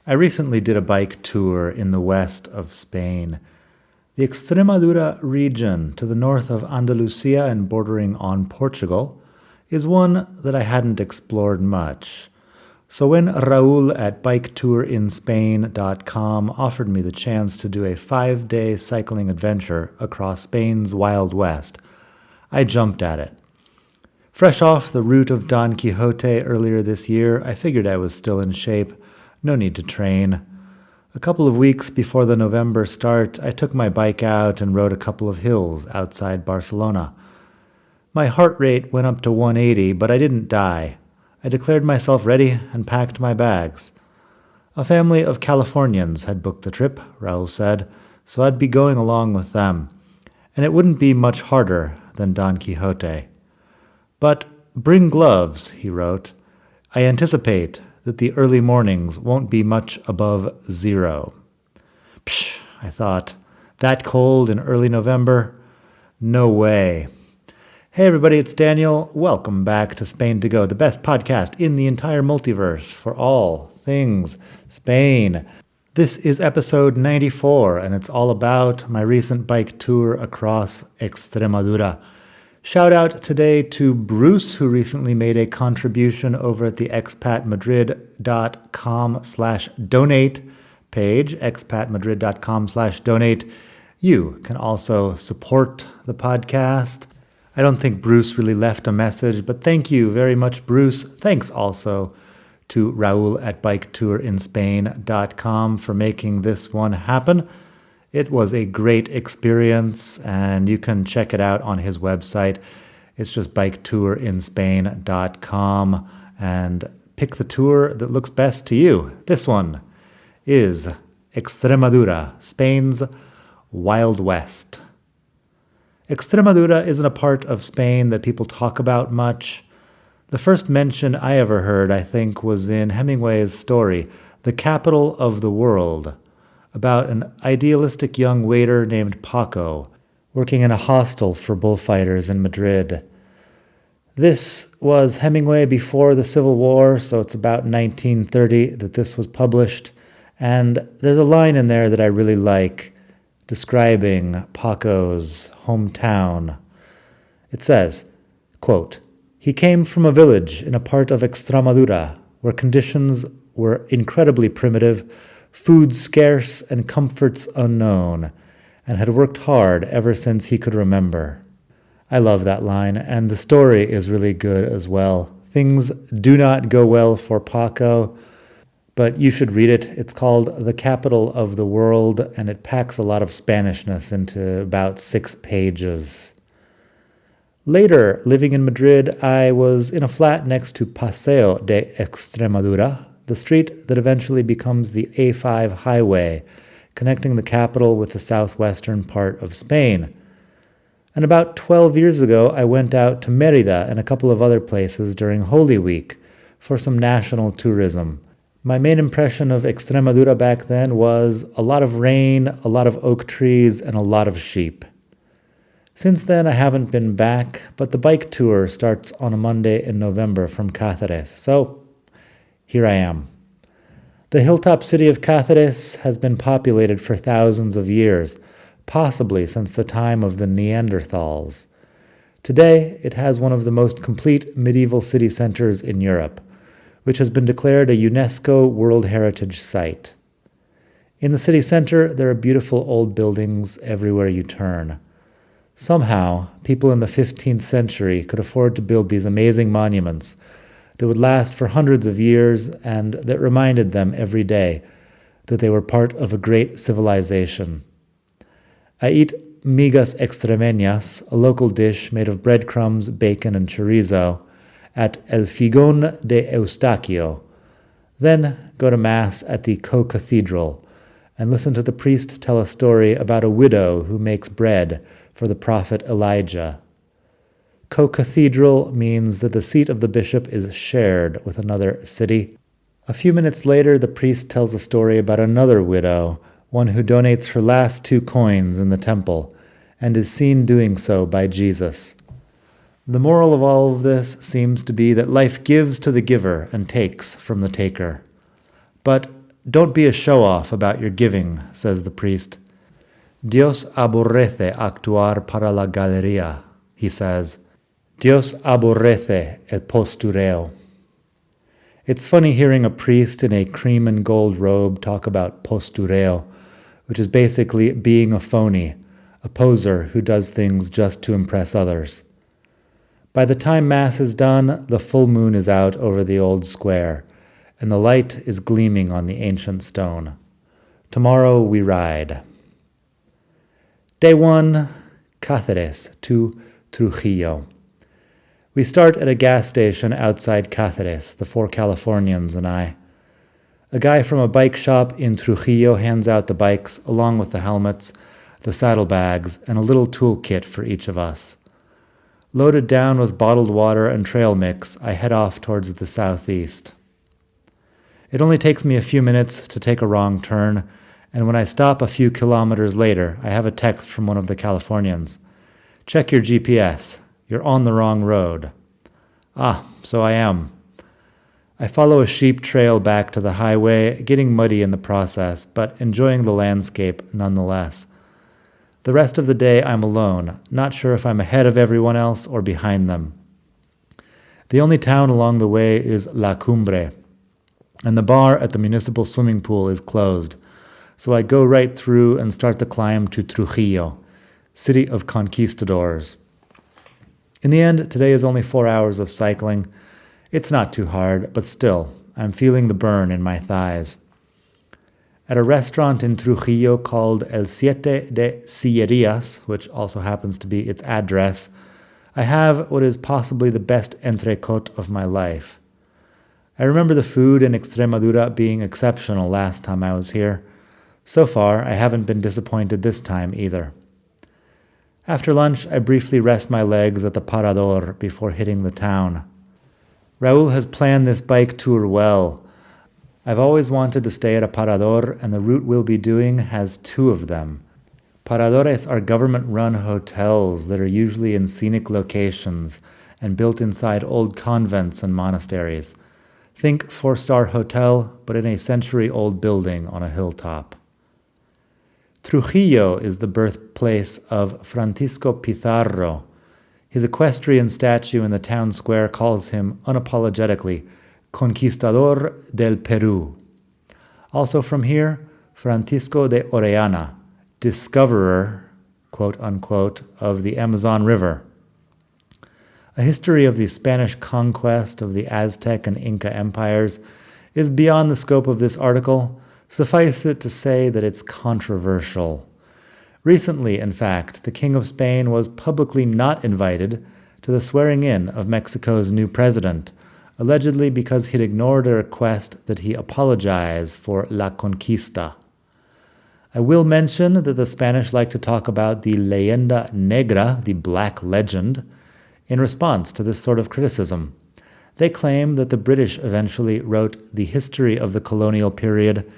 I recently did a bike tour in the west of Spain. The Extremadura region, to the north of Andalusia and bordering on Portugal, is one that I hadn't explored much. So when Raul at biketourinSpain.com offered me the chance to do a 5-day cycling adventure across Spain's Wild West, I jumped at it. Fresh off the route of Don Quixote earlier this year, I figured I was still in shape. No need to train. A couple of weeks before the November start, I took my bike out and rode a couple of hills outside Barcelona. My heart rate went up to 180, but I didn't die. I declared myself ready and packed my bags. A family of Californians had booked the trip, Raul said, so I'd be going along with them. And it wouldn't be much harder than Don Quixote. But bring gloves, he wrote. I anticipate that the early mornings won't be much above 0. Psh, I thought, that cold in early November? No way. Hey everybody, it's Daniel. Welcome back to Spain to Go, the best podcast in the entire multiverse for all things Spain. This is episode 94, and it's all about my recent bike tour across Extremadura. Shout out today to Bruce, who recently made a contribution over at the expatmadrid.com/donate page, expatmadrid.com/donate. You can also support the podcast. I don't think Bruce really left a message, but thank you very much, Bruce. Thanks also to Raul at biketourinSpain.com for making this one happen. It was a great experience, and you can check it out on his website. It's just biketourinSpain.com, and pick the tour that looks best to you. This one is Extremadura, Spain's Wild West. Extremadura isn't a part of Spain that people talk about much. The first mention I ever heard, I think, was in Hemingway's story, The Capital of the World, about an idealistic young waiter named Paco, working in a hostel for bullfighters in Madrid. This was Hemingway before the Civil War, so it's about 1930 that this was published, and there's a line in there that I really like, describing Paco's hometown. It says, quote, "He came from a village in a part of Extremadura where conditions were incredibly primitive, food scarce and comforts unknown, and had worked hard ever since he could remember." I love that line, and the story is really good as well. Things do not go well for Paco, but you should read it. It's called The Capital of the World, and it packs a lot of Spanishness into about 6 pages. Later, living in Madrid, I was in a flat next to Paseo de Extremadura, the street that eventually becomes the A5 highway, connecting the capital with the southwestern part of Spain. And about 12 years ago, I went out to Mérida and a couple of other places during Holy Week for some national tourism. My main impression of Extremadura back then was a lot of rain, a lot of oak trees, and a lot of sheep. Since then, I haven't been back, but the bike tour starts on a Monday in November from Cáceres, so here I am. The hilltop city of Cáceres has been populated for thousands of years, possibly since the time of the Neanderthals. Today, it has one of the most complete medieval city centers in Europe, which has been declared a UNESCO World Heritage Site. In the city center, there are beautiful old buildings everywhere you turn. Somehow, people in the 15th century could afford to build these amazing monuments that would last for hundreds of years and that reminded them every day that they were part of a great civilization. I eat migas extremeñas, a local dish made of breadcrumbs, bacon, and chorizo, at El Figón de Eustaquio, then go to Mass at the Co-Cathedral and listen to the priest tell a story about a widow who makes bread for the prophet Elijah. Co-Cathedral means that the seat of the bishop is shared with another city. A few minutes later, the priest tells a story about another widow, one who donates her last 2 coins in the temple, and is seen doing so by Jesus. The moral of all of this seems to be that life gives to the giver and takes from the taker. But Don't be a show-off about your giving, says the priest. Dios aborrece actuar para la galería, he says. Dios aborrece el postureo. It's funny hearing a priest in a cream and gold robe talk about postureo, which is basically being a phony, a poser who does things just to impress others. By the time Mass is done, the full moon is out over the old square, and the light is gleaming on the ancient stone. Tomorrow we ride. Day 1, Cáceres to Trujillo. We start at a gas station outside Cáceres, the 4 Californians and I. A guy from a bike shop in Trujillo hands out the bikes, along with the helmets, the saddlebags, and a little toolkit for each of us. Loaded down with bottled water and trail mix, I head off towards the southeast. It only takes me a few minutes to take a wrong turn, and when I stop a few kilometers later, I have a text from one of the Californians. Check your GPS. You're on the wrong road. Ah, so I am. I follow a sheep trail back to the highway, getting muddy in the process, but enjoying the landscape nonetheless. The rest of the day I'm alone, not sure if I'm ahead of everyone else or behind them. The only town along the way is La Cumbre, and the bar at the municipal swimming pool is closed, so I go right through and start the climb to Trujillo, city of conquistadors. In the end, today is only 4 hours of cycling. It's not too hard, but still, I'm feeling the burn in my thighs. At a restaurant in Trujillo called El Siete de Sillerías, which also happens to be its address, I have what is possibly the best entrecôte of my life. I remember the food in Extremadura being exceptional last time I was here. So far, I haven't been disappointed this time either. After lunch, I briefly rest my legs at the Parador before hitting the town. Raúl has planned this bike tour well. I've always wanted to stay at a parador, and the route we'll be doing has 2 of them. Paradores are government-run hotels that are usually in scenic locations and built inside old convents and monasteries. Think 4-star hotel, but in a century-old building on a hilltop. Trujillo is the birthplace of Francisco Pizarro. His equestrian statue in the town square calls him unapologetically Conquistador del Perú. Also from here, Francisco de Orellana, discoverer, quote unquote, of the Amazon River. A history of the Spanish conquest of the Aztec and Inca empires is beyond the scope of this article. Suffice it to say that it's controversial. Recently, in fact, the King of Spain was publicly not invited to the swearing-in of Mexico's new president, allegedly because he'd ignored a request that he apologize for La Conquista. I will mention that the Spanish like to talk about the leyenda negra, the black legend, in response to this sort of criticism. They claim that the British eventually wrote the history of the colonial period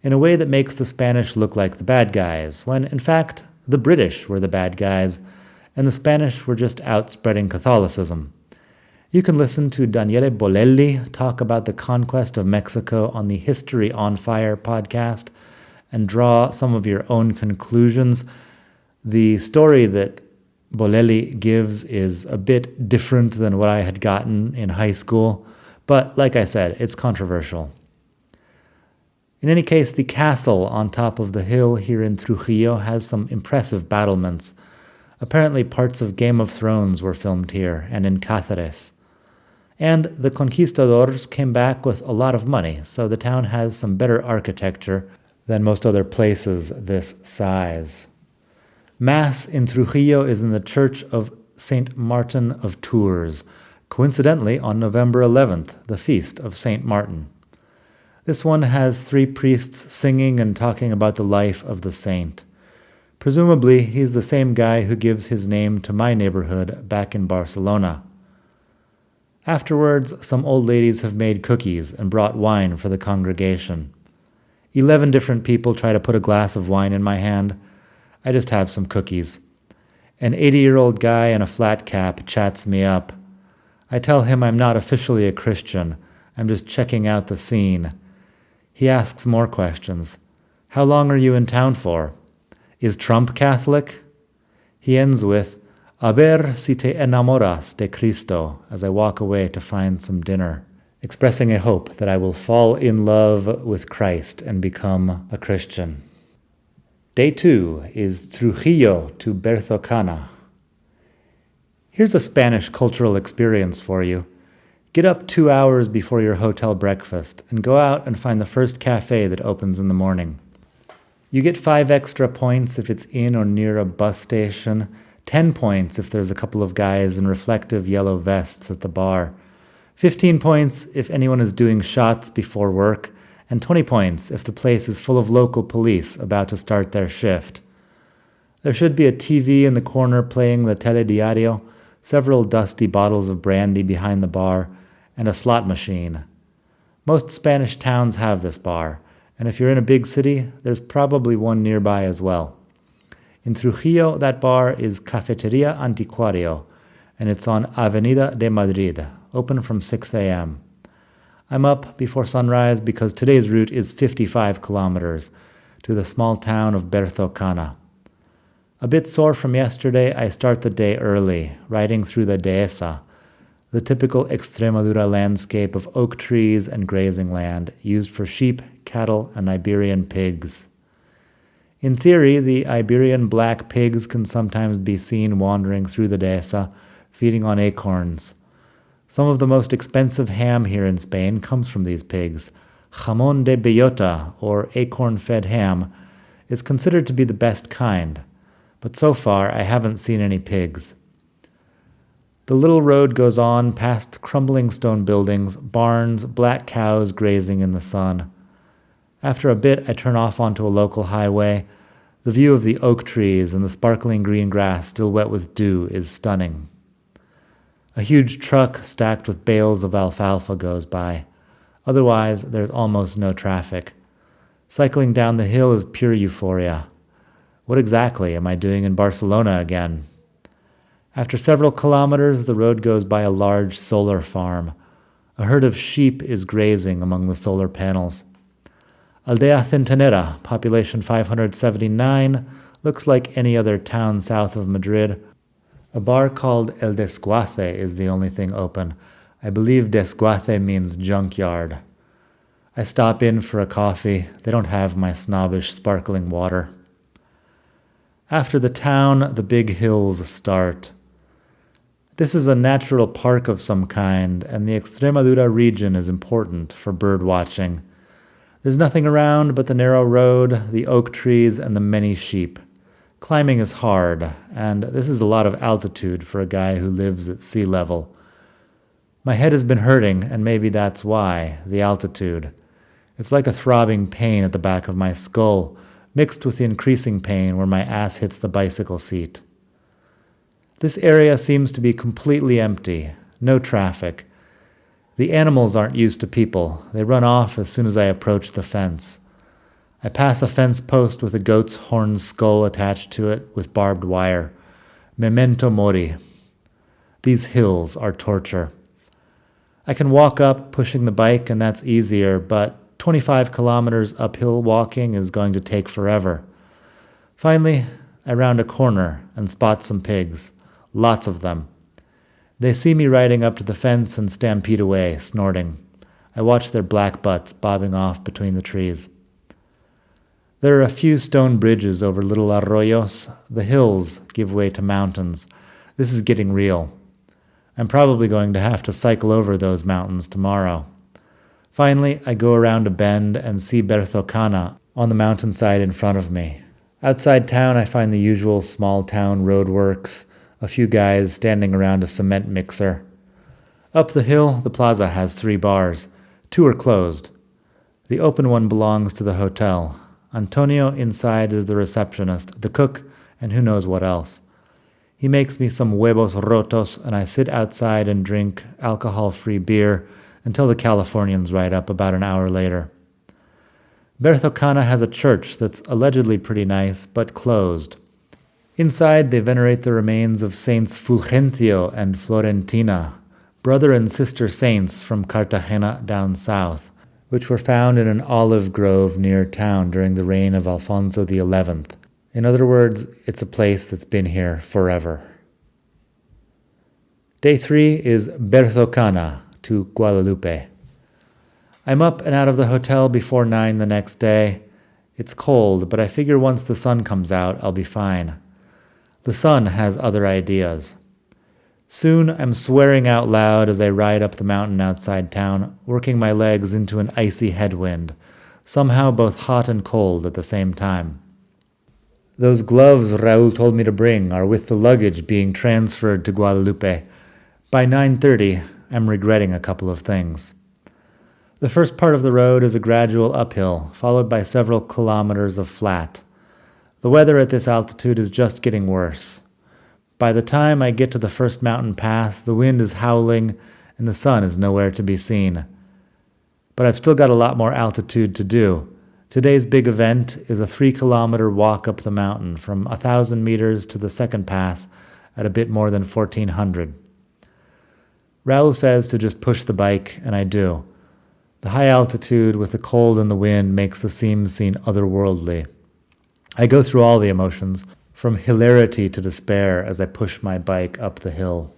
in a way that makes the Spanish look like the bad guys, when, in fact, the British were the bad guys, and the Spanish were just out spreading Catholicism. You can listen to Daniele Bolelli talk about the conquest of Mexico on the History on Fire podcast and draw some of your own conclusions. The story that Bolelli gives is a bit different than what I had gotten in high school, but like I said, it's controversial. In any case, the castle on top of the hill here in Trujillo has some impressive battlements. Apparently parts of Game of Thrones were filmed here and in Cáceres. And the conquistadors came back with a lot of money, so the town has some better architecture than most other places this size. Mass in Trujillo is in the Church of St. Martin of Tours, coincidentally on November 11th, the feast of St. Martin. This one has 3 priests singing and talking about the life of the saint. Presumably, he's the same guy who gives his name to my neighborhood back in Barcelona. Afterwards, some old ladies have made cookies and brought wine for the congregation. 11 different people try to put a glass of wine in my hand. I just have some cookies. An 80-year-old guy in a flat cap chats me up. I tell him I'm not officially a Christian. I'm just checking out the scene. He asks more questions. How long are you in town for? Is Trump Catholic? He ends with, A ver si te enamoras de Cristo, as I walk away to find some dinner, expressing a hope that I will fall in love with Christ and become a Christian. Day 2 is Trujillo to Berthocana. Here's a Spanish cultural experience for you. Get up 2 hours before your hotel breakfast and go out and find the first cafe that opens in the morning. You get 5 extra points if it's in or near a bus station, 10 points if there's a couple of guys in reflective yellow vests at the bar, 15 points if anyone is doing shots before work, and 20 points if the place is full of local police about to start their shift. There should be a TV in the corner playing the telediario, several dusty bottles of brandy behind the bar, and a slot machine. Most Spanish towns have this bar, and if you're in a big city, there's probably one nearby as well. In Trujillo, that bar is Cafeteria Anticuario, and it's on Avenida de Madrid, open from 6 a.m. I'm up before sunrise because today's route is 55 kilometers to the small town of Berthocana. A bit sore from yesterday, I start the day early, riding through the dehesa, the typical Extremadura landscape of oak trees and grazing land used for sheep, cattle, and Iberian pigs. In theory, the Iberian black pigs can sometimes be seen wandering through the dehesa, feeding on acorns. Some of the most expensive ham here in Spain comes from these pigs. Jamón de bellota, or acorn-fed ham, is considered to be the best kind, but so far I haven't seen any pigs. The little road goes on past crumbling stone buildings, barns, black cows grazing in the sun. After a bit, I turn off onto a local highway. The view of the oak trees and the sparkling green grass still wet with dew is stunning. A huge truck stacked with bales of alfalfa goes by. Otherwise, there's almost no traffic. Cycling down the hill is pure euphoria. What exactly am I doing in Barcelona again? After several kilometers, the road goes by a large solar farm. A herd of sheep is grazing among the solar panels. Aldea Centenera, population 579, looks like any other town south of Madrid. A bar called El Desguace is the only thing open. I believe Desguace means junkyard. I stop in for a coffee. They don't have my snobbish sparkling water. After the town, the big hills start. This is a natural park of some kind, and the Extremadura region is important for bird watching. There's nothing around but the narrow road, the oak trees, and the many sheep. Climbing is hard, and this is a lot of altitude for a guy who lives at sea level. My head has been hurting, and maybe that's why, the altitude. It's like a throbbing pain at the back of my skull, mixed with the increasing pain where my ass hits the bicycle seat. This area seems to be completely empty, no traffic. The animals aren't used to people. They run off as soon as I approach the fence. I pass a fence post with a goat's horn skull attached to it with barbed wire. Memento mori. These hills are torture. I can walk up pushing the bike, and that's easier, but 25 kilometers uphill walking is going to take forever. Finally, I round a corner and spot some pigs. Lots of them. They see me riding up to the fence and stampede away, snorting. I watch their black butts bobbing off between the trees. There are a few stone bridges over little arroyos. The hills give way to mountains. This is getting real. I'm probably going to have to cycle over those mountains tomorrow. Finally, I go around a bend and see Berthocana on the mountainside in front of me. Outside town, I find the usual small town roadworks, a few guys standing around a cement mixer. Up the hill, the plaza has 3 bars. 2 are closed. The open one belongs to the hotel. Antonio inside is the receptionist, the cook, and who knows what else. He makes me some huevos rotos, and I sit outside and drink alcohol-free beer until the Californians ride up about an hour later. Berthocana has a church that's allegedly pretty nice, but closed. Inside, they venerate the remains of Saints Fulgencio and Florentina, brother and sister saints from Cartagena down south. which were found in an olive grove near town during the reign of Alfonso XI. In other words, it's a place that's been here forever. Day 3 is Berzocana to Guadalupe. I'm up and out of the hotel before 9 the next day. It's cold, but I figure once the sun comes out, I'll be fine. The sun has other ideas. Soon I'm swearing out loud as I ride up the mountain outside town, working my legs into an icy headwind, somehow both hot and cold at the same time. Those gloves Raul told me to bring are with the luggage being transferred to Guadalupe. By 9:30, I'm regretting a couple of things. The first part of the road is a gradual uphill, followed by several kilometers of flat. The weather at this altitude is just getting worse. By the time I get to the first mountain pass, the wind is howling and the sun is nowhere to be seen. But I've still got a lot more altitude to do. Today's big event is a 3-kilometer walk up the mountain from 1,000 meters to the second pass at a bit more than 1,400. Raul says to just push the bike, and I do. The high altitude with the cold and the wind makes the seams seem otherworldly. I go through all the emotions, from hilarity to despair as I push my bike up the hill.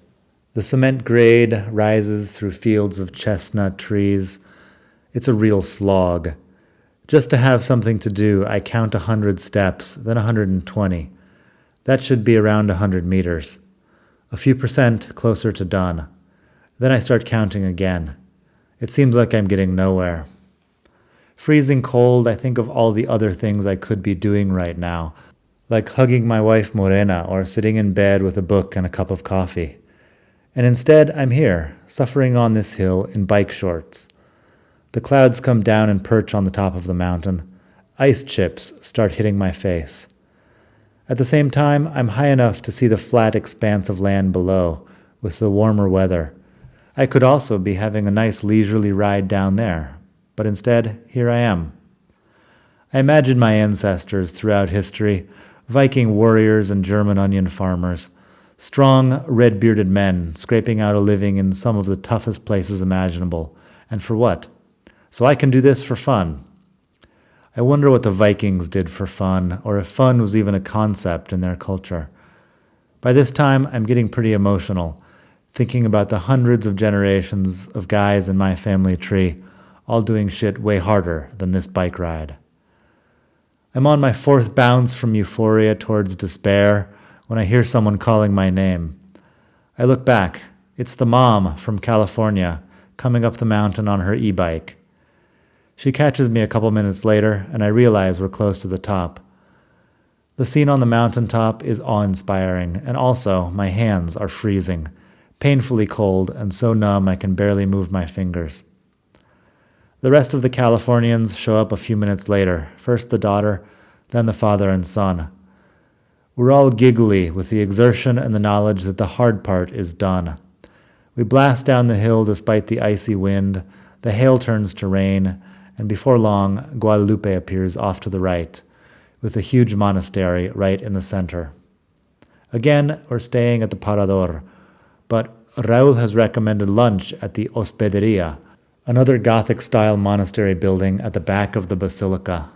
The cement grade rises through fields of chestnut trees. It's a real slog. Just to have something to do, I count 100 steps, then 120. That should be around 100 meters. A few percent closer to done. Then I start counting again. It seems like I'm getting nowhere. Freezing cold, I think of all the other things I could be doing right now, like hugging my wife Morena or sitting in bed with a book and a cup of coffee. And instead, I'm here, suffering on this hill in bike shorts. The clouds come down and perch on the top of the mountain. Ice chips start hitting my face. At the same time, I'm high enough to see the flat expanse of land below, with the warmer weather. I could also be having a nice leisurely ride down there, but instead, here I am. I imagine my ancestors throughout history, Viking warriors and German onion farmers, strong, red-bearded men scraping out a living in some of the toughest places imaginable. And for what? So I can do this for fun. I wonder what the Vikings did for fun, or if fun was even a concept in their culture. By this time, I'm getting pretty emotional, thinking about the hundreds of generations of guys in my family tree, all doing shit way harder than this bike ride. I'm on my 4th bounce from euphoria towards despair when I hear someone calling my name. I look back. It's the mom from California coming up the mountain on her e-bike. She catches me a couple minutes later, and I realize we're close to the top. The scene on the mountaintop is awe-inspiring, and also my hands are freezing, painfully cold and so numb I can barely move my fingers. The rest of the Californians show up a few minutes later, first the daughter, then the father and son. We're all giggly with the exertion and the knowledge that the hard part is done. We blast down the hill despite the icy wind, the hail turns to rain, and before long, Guadalupe appears off to the right, with a huge monastery right in the center. Again, we're staying at the Parador, but Raul has recommended lunch at the Hospederia, another Gothic-style monastery building at the back of the basilica.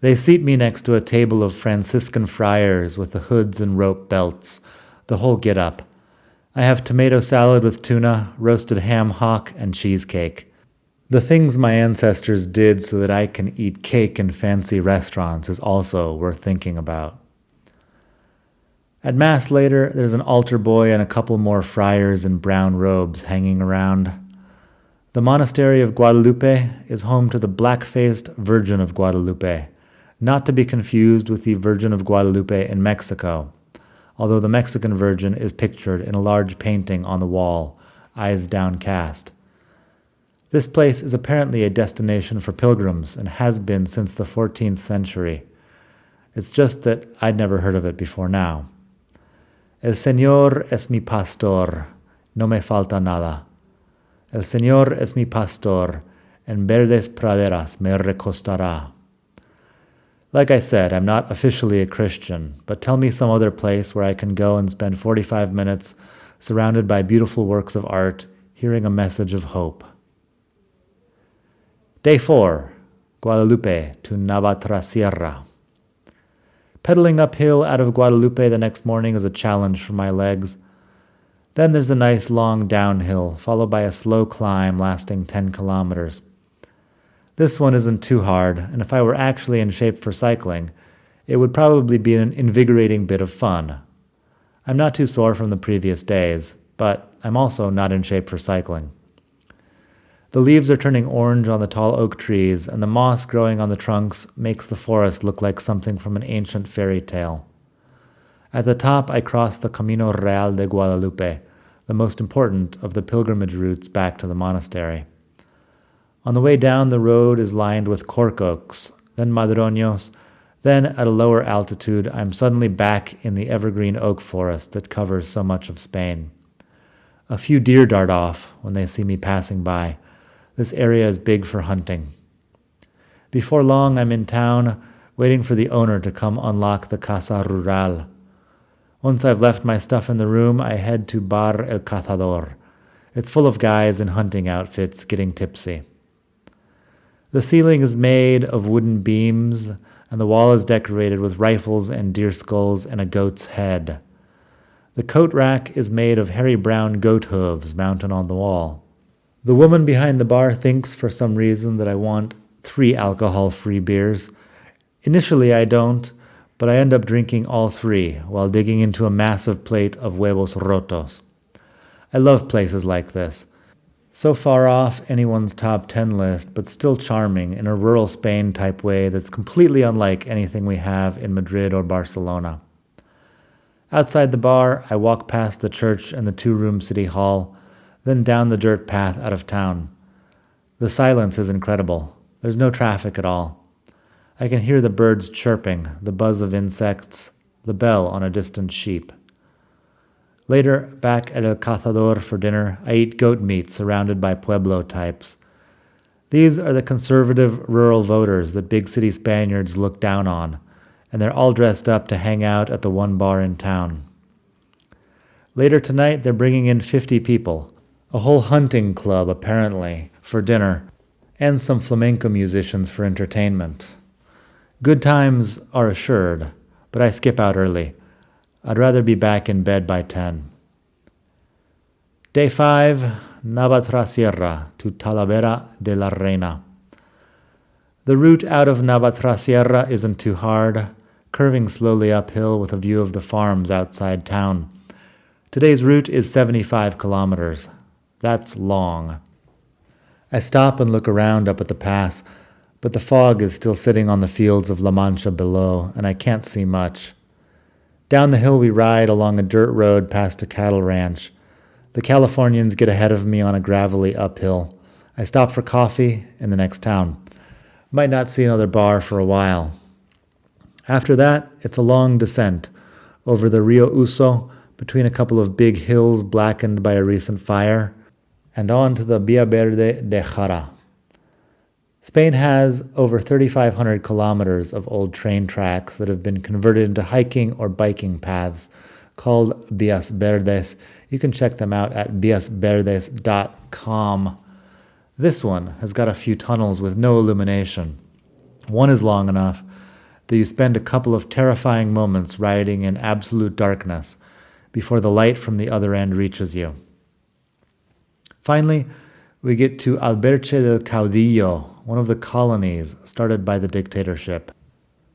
They seat me next to a table of Franciscan friars with the hoods and rope belts, the whole get-up. I have tomato salad with tuna, roasted ham hock, and cheesecake. The things my ancestors did so that I can eat cake in fancy restaurants is also worth thinking about. At Mass later, there's an altar boy and a couple more friars in brown robes hanging around. The monastery of Guadalupe is home to the black-faced Virgin of Guadalupe, not to be confused with the Virgin of Guadalupe in Mexico, although the Mexican Virgin is pictured in a large painting on the wall, eyes downcast. This place is apparently a destination for pilgrims and has been since the 14th century. It's just that I'd never heard of it before now. El Señor es mi pastor, no me falta nada. El Señor es mi pastor, en verdes praderas me recostará. Like I said, I'm not officially a Christian, but tell me some other place where I can go and spend 45 minutes surrounded by beautiful works of art, hearing a message of hope. Day 4, Guadalupe to Navatrasierra. Pedaling uphill out of Guadalupe the next morning is a challenge for my legs. Then there's a nice long downhill, followed by a slow climb lasting 10 kilometers. This one isn't too hard, and if I were actually in shape for cycling, it would probably be an invigorating bit of fun. I'm not too sore from the previous days, but I'm also not in shape for cycling. The leaves are turning orange on the tall oak trees, and the moss growing on the trunks makes the forest look like something from an ancient fairy tale. At the top, I cross the Camino Real de Guadalupe, the most important of the pilgrimage routes back to the monastery. On the way down, the road is lined with cork oaks, then madroños. Then, at a lower altitude, I'm suddenly back in the evergreen oak forest that covers so much of Spain. A few deer dart off when they see me passing by. This area is big for hunting. Before long, I'm in town, waiting for the owner to come unlock the Casa Rural. Once I've left my stuff in the room, I head to Bar El Cazador. It's full of guys in hunting outfits getting tipsy. The ceiling is made of wooden beams, and the wall is decorated with rifles and deer skulls and a goat's head. The coat rack is made of hairy brown goat hooves mounted on the wall. The woman behind the bar thinks for some reason that I want 3 alcohol-free beers. Initially I don't, but I end up drinking all 3 while digging into a massive plate of huevos rotos. I love places like this. So far off anyone's top 10 list, but still charming in a rural Spain type way that's completely unlike anything we have in Madrid or Barcelona. Outside the bar, I walk past the church and the 2-room city hall, then down the dirt path out of town. The silence is incredible. There's no traffic at all. I can hear the birds chirping, the buzz of insects, the bell on a distant sheep. Later, back at El Cazador for dinner, I eat goat meat surrounded by Pueblo types. These are the conservative rural voters that big city Spaniards look down on, and they're all dressed up to hang out at the one bar in town. Later tonight, they're bringing in 50 people, a whole hunting club apparently, for dinner, and some flamenco musicians for entertainment. Good times are assured, but I skip out early. I'd rather be back in bed by 10. Day 5, Navatrasierra to Talavera de la Reina. The route out of Navatrasierra isn't too hard, curving slowly uphill with a view of the farms outside town. Today's route is 75 kilometers. That's long. I stop and look around up at the pass, but the fog is still sitting on the fields of La Mancha below, and I can't see much. Down the hill we ride along a dirt road past a cattle ranch. The Californians get ahead of me on a gravelly uphill. I stop for coffee in the next town. Might not see another bar for a while. After that, it's a long descent over the Rio Uso, between a couple of big hills blackened by a recent fire, and on to the Via Verde de Jara. Spain has over 3,500 kilometers of old train tracks that have been converted into hiking or biking paths called Vías Verdes. You can check them out at viasverdes.com. This one has got a few tunnels with no illumination. One is long enough that you spend a couple of terrifying moments riding in absolute darkness before the light from the other end reaches you. Finally, we get to Alberche del Caudillo, one of the colonies started by the dictatorship.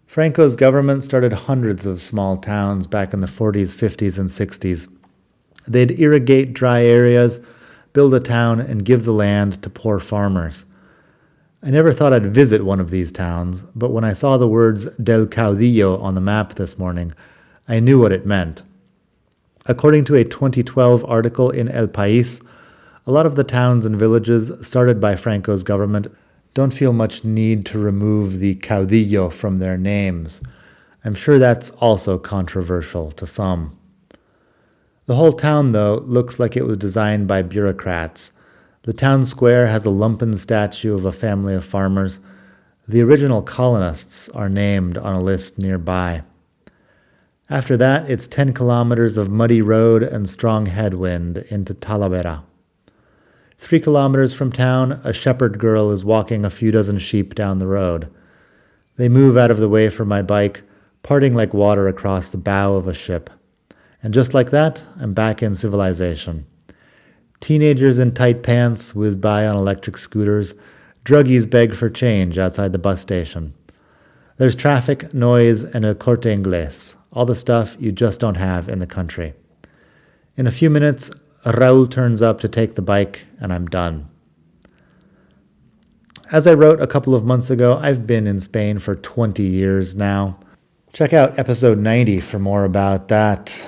Franco's government started hundreds of small towns back in the 40s, 50s, and 60s. They'd irrigate dry areas, build a town, and give the land to poor farmers. I never thought I'd visit one of these towns, but when I saw the words Del Caudillo on the map this morning, I knew what it meant. According to a 2012 article in El País, a lot of the towns and villages started by Franco's government don't feel much need to remove the caudillo from their names. I'm sure that's also controversial to some. The whole town, though, looks like it was designed by bureaucrats. The town square has a lumpen statue of a family of farmers. The original colonists are named on a list nearby. After that, it's 10 kilometers of muddy road and strong headwind into Talavera. 3 kilometers from town, a shepherd girl is walking a few dozen sheep down the road. They move out of the way for my bike, parting like water across the bow of a ship. And just like that, I'm back in civilization. Teenagers in tight pants whiz by on electric scooters. Druggies beg for change outside the bus station. There's traffic, noise, and El Corte Inglés, all the stuff you just don't have in the country. In a few minutes, Raul turns up to take the bike, and I'm done. As I wrote a couple of months ago, I've been in Spain for 20 years now. Check out episode 90 for more about that.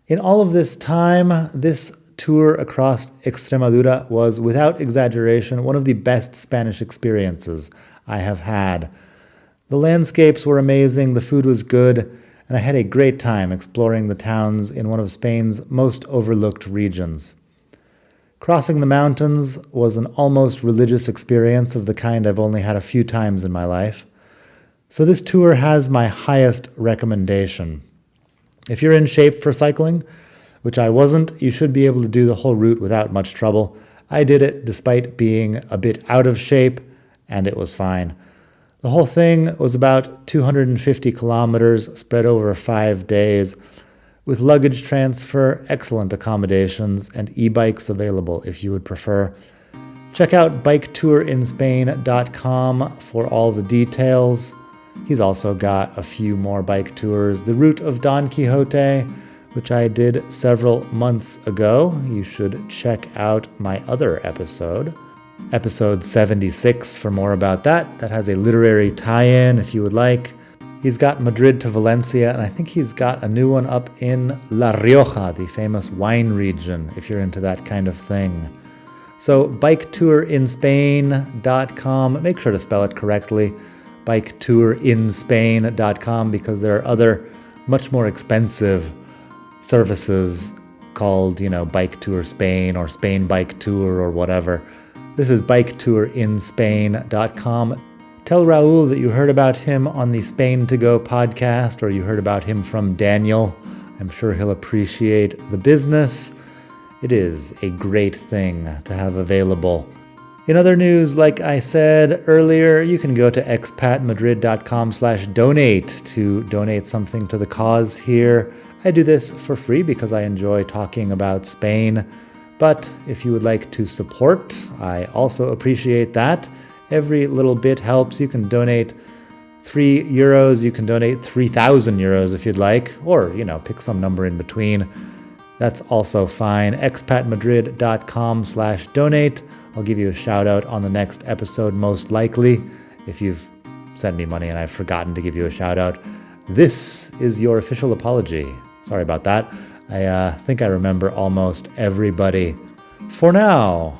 In all of this time, this tour across Extremadura was, without exaggeration, one of the best Spanish experiences I have had. The landscapes were amazing, the food was good, and I had a great time exploring the towns in one of Spain's most overlooked regions. Crossing the mountains was an almost religious experience of the kind I've only had a few times in my life. So this tour has my highest recommendation. If you're in shape for cycling, which I wasn't, you should be able to do the whole route without much trouble. I did it despite being a bit out of shape, and it was fine. The whole thing was about 250 kilometers spread over 5 days, with luggage transfer, excellent accommodations, and e-bikes available if you would prefer. Check out biketourinspain.com for all the details. He's also got a few more bike tours. The Route of Don Quixote, which I did several months ago. You should check out my other episode, episode 76, for more about that. That has a literary tie-in if you would like. He's got Madrid to Valencia, and I think he's got a new one up in La Rioja, the famous wine region, if you're into that kind of thing. So biketourinspain.com, make sure to spell it correctly, biketourinspain.com, because there are other much more expensive services called, Bike Tour Spain or Spain Bike Tour or whatever. This is biketourinspain.com. Tell Raul that you heard about him on the Spain to Go podcast, or you heard about him from Daniel. I'm sure he'll appreciate the business. It is a great thing to have available. In other news, like I said earlier, you can go to expatmadrid.com/donate to donate something to the cause here. I do this for free because I enjoy talking about Spain. But if you would like to support, I also appreciate that. Every little bit helps. You can donate €3. You can donate 3,000 euros if you'd like, or, pick some number in between. That's also fine. expatmadrid.com/donate. I'll give you a shout out on the next episode, most likely, if you've sent me money and I've forgotten to give you a shout out. This is your official apology. Sorry about that. I think I remember almost everybody. For now,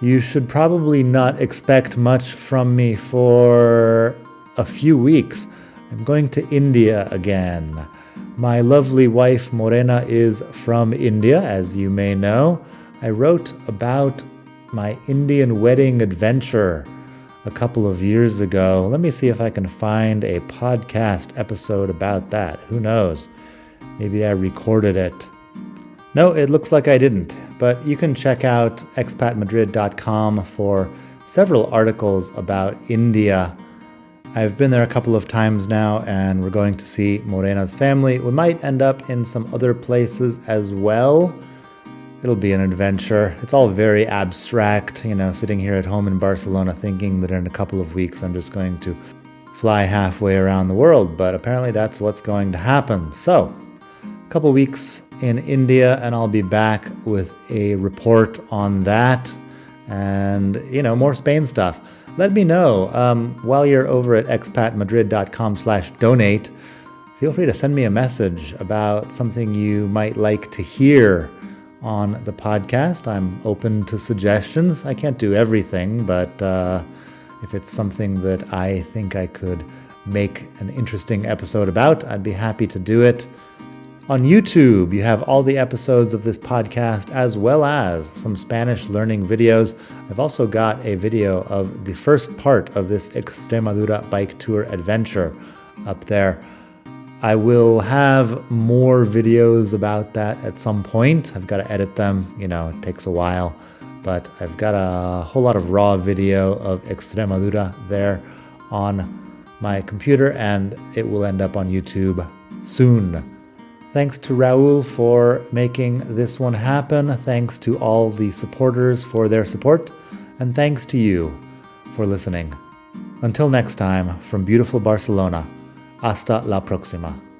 you should probably not expect much from me for a few weeks. I'm going to India again. My lovely wife, Morena, is from India, as you may know. I wrote about my Indian wedding adventure a couple of years ago. Let me see if I can find a podcast episode about that. Who knows? Maybe I recorded it. No, it looks like I didn't, but you can check out expatmadrid.com for several articles about India. I've been there a couple of times now, and we're going to see Morena's family. We might end up in some other places as well. It'll be an adventure. It's all very abstract, sitting here at home in Barcelona thinking that in a couple of weeks I'm just going to fly halfway around the world, but apparently that's what's going to happen. So, a couple weeks in India, and I'll be back with a report on that and, more Spain stuff. Let me know while you're over at expatmadrid.com/donate. Feel free to send me a message about something you might like to hear on the podcast. I'm open to suggestions. I can't do everything, but if it's something that I think I could make an interesting episode about, I'd be happy to do it. On YouTube, you have all the episodes of this podcast as well as some Spanish learning videos. I've also got a video of the first part of this Extremadura bike tour adventure up there. I will have more videos about that at some point. I've got to edit them. It takes a while. but I've got a whole lot of raw video of Extremadura there on my computer, and it will end up on YouTube soon. Thanks to Raul for making this one happen. Thanks to all the supporters for their support. And thanks to you for listening. Until next time, from beautiful Barcelona, hasta la próxima.